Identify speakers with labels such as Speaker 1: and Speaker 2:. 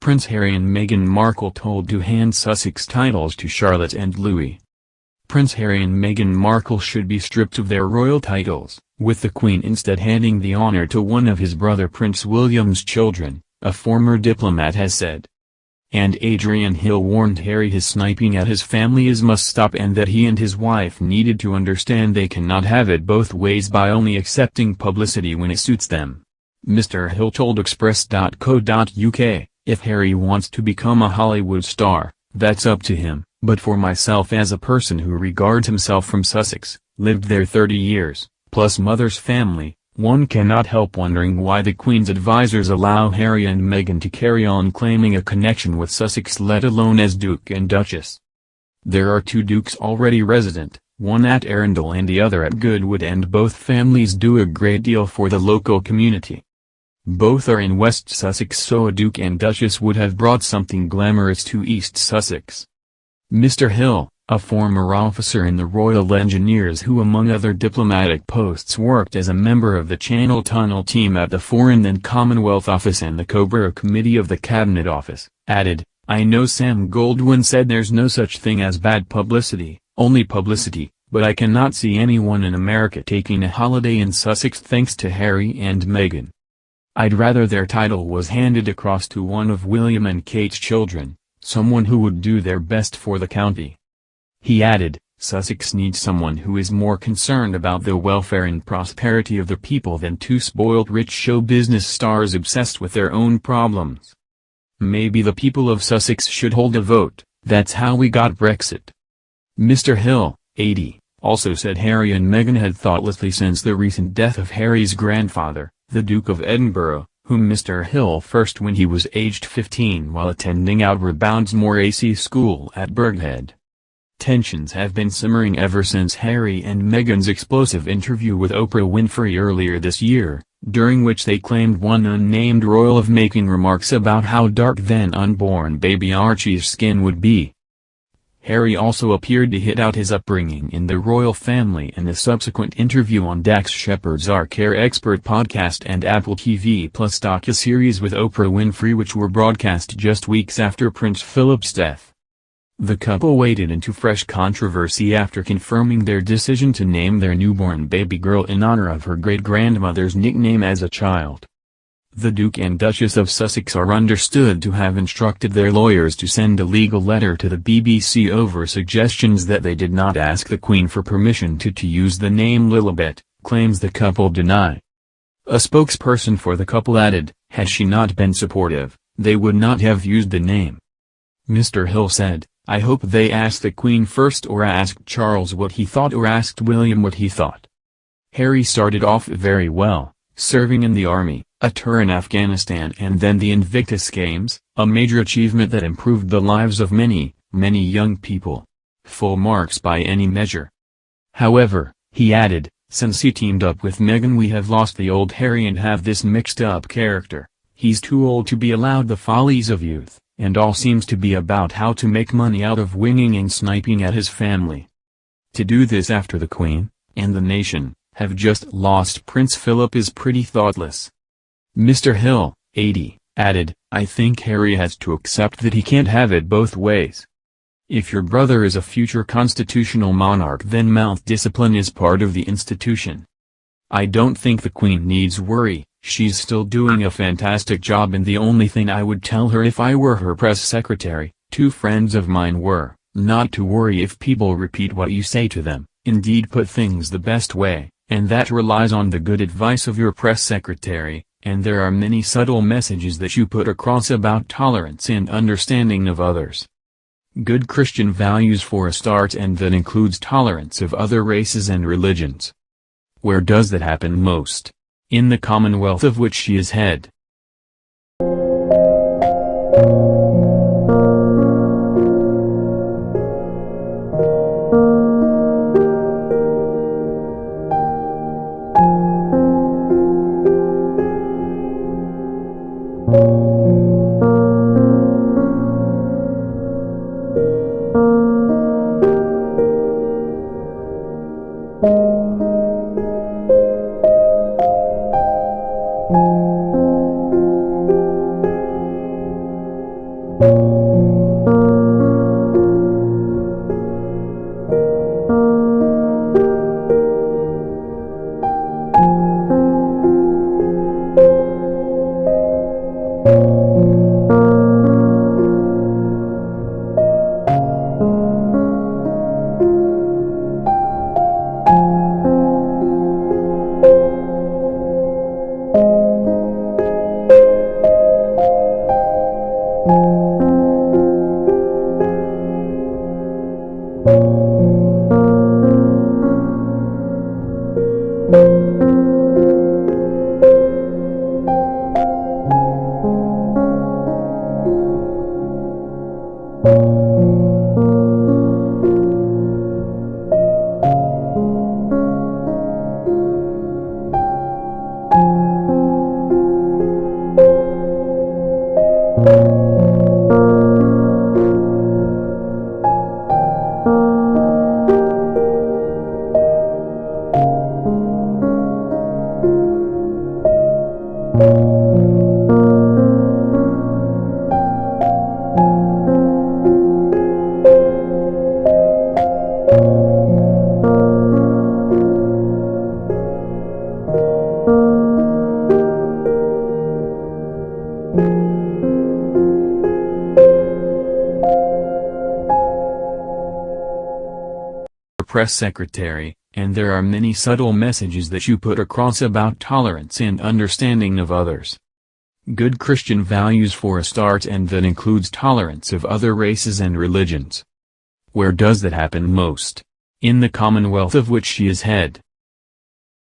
Speaker 1: Prince Harry and Meghan Markle told to hand Sussex titles to Charlotte and Louis. Prince Harry and Meghan Markle should be stripped of their royal titles, with the Queen instead handing the honor to one of his brother Prince William's children, a former diplomat has said. And Adrian Hill warned Harry his sniping at his family must stop and that he and his wife needed to understand they cannot have it both ways by only accepting publicity when it suits them. Mr. Hill told Express.co.uk, "If Harry wants to become a Hollywood star, that's up to him, but for myself as a person who regards himself from Sussex, lived there 30 years, plus mother's family, one cannot help wondering why the Queen's advisors allow Harry and Meghan to carry on claiming a connection with Sussex let alone as Duke and Duchess. There are two dukes already resident, one at Arundel and the other at Goodwood, and both families do a great deal for the local community. Both are in West Sussex, so a Duke and Duchess would have brought something glamorous to East Sussex." Mr. Hill, a former officer in the Royal Engineers who among other diplomatic posts worked as a member of the Channel Tunnel team at the Foreign and Commonwealth Office and the Cobra Committee of the Cabinet Office, added, "I know Sam Goldwyn said there's no such thing as bad publicity, only publicity, but I cannot see anyone in America taking a holiday in Sussex thanks to Harry and Meghan. I'd rather their title was handed across to one of William and Kate's children, someone who would do their best for the county." He added, "Sussex needs someone who is more concerned about the welfare and prosperity of the people than two spoiled rich show business stars obsessed with their own problems. Maybe the people of Sussex should hold a vote, that's how we got Brexit." Mr. Hill, 80, also said Harry and Meghan had thoughtlessly since the recent death of Harry's grandfather, the Duke of Edinburgh, whom Mr. Hill first when he was aged 15 while attending Outward Boundsmore AC School at Burghead. Tensions have been simmering ever since Harry and Meghan's explosive interview with Oprah Winfrey earlier this year, during which they claimed one unnamed royal of making remarks about how dark then unborn baby Archie's skin would be. Harry also appeared to hit out his upbringing in the royal family in a subsequent interview on Dax Shepard's Our Care Expert podcast and Apple TV Plus docuseries with Oprah Winfrey, which were broadcast just weeks after Prince Philip's death. The couple waded into fresh controversy after confirming their decision to name their newborn baby girl in honor of her great-grandmother's nickname as a child. The Duke and Duchess of Sussex are understood to have instructed their lawyers to send a legal letter to the BBC over suggestions that they did not ask the Queen for permission to use the name Lilibet, claims the couple deny. A spokesperson for the couple added, "Had she not been supportive, they would not have used the name." Mr. Hill said, "I hope they asked the Queen first or asked Charles what he thought or asked William what he thought." Harry started off very well, serving in the army, a tour in Afghanistan and then the Invictus Games, a major achievement that improved the lives of many, many young people. Full marks by any measure. However, he added, "Since he teamed up with Meghan we have lost the old Harry and have this mixed-up character. He's too old to be allowed the follies of youth, and all seems to be about how to make money out of winging and sniping at his family. To do this after the Queen, and the nation, have just lost Prince Philip is pretty thoughtless." Mr. Hill, 80, added, "I think Harry has to accept that he can't have it both ways. If your brother is a future constitutional monarch then mouth discipline is part of the institution. I don't think the Queen needs worry, she's still doing a fantastic job and the only thing I would tell her if I were her press secretary, two friends of mine were, not to worry if people repeat what you say to them, indeed put things the best way, and that relies on the good advice of your press secretary, and there are many subtle messages that you put across about tolerance and understanding of others. Good Christian values for a start, and that includes tolerance of other races and religions. Where does that happen most? In the Commonwealth of which she is head. press secretary, and there are many subtle messages that you put across about tolerance and understanding of others. Good Christian values for a start, and that includes tolerance of other races and religions. Where does that happen most? In the Commonwealth of which she is head.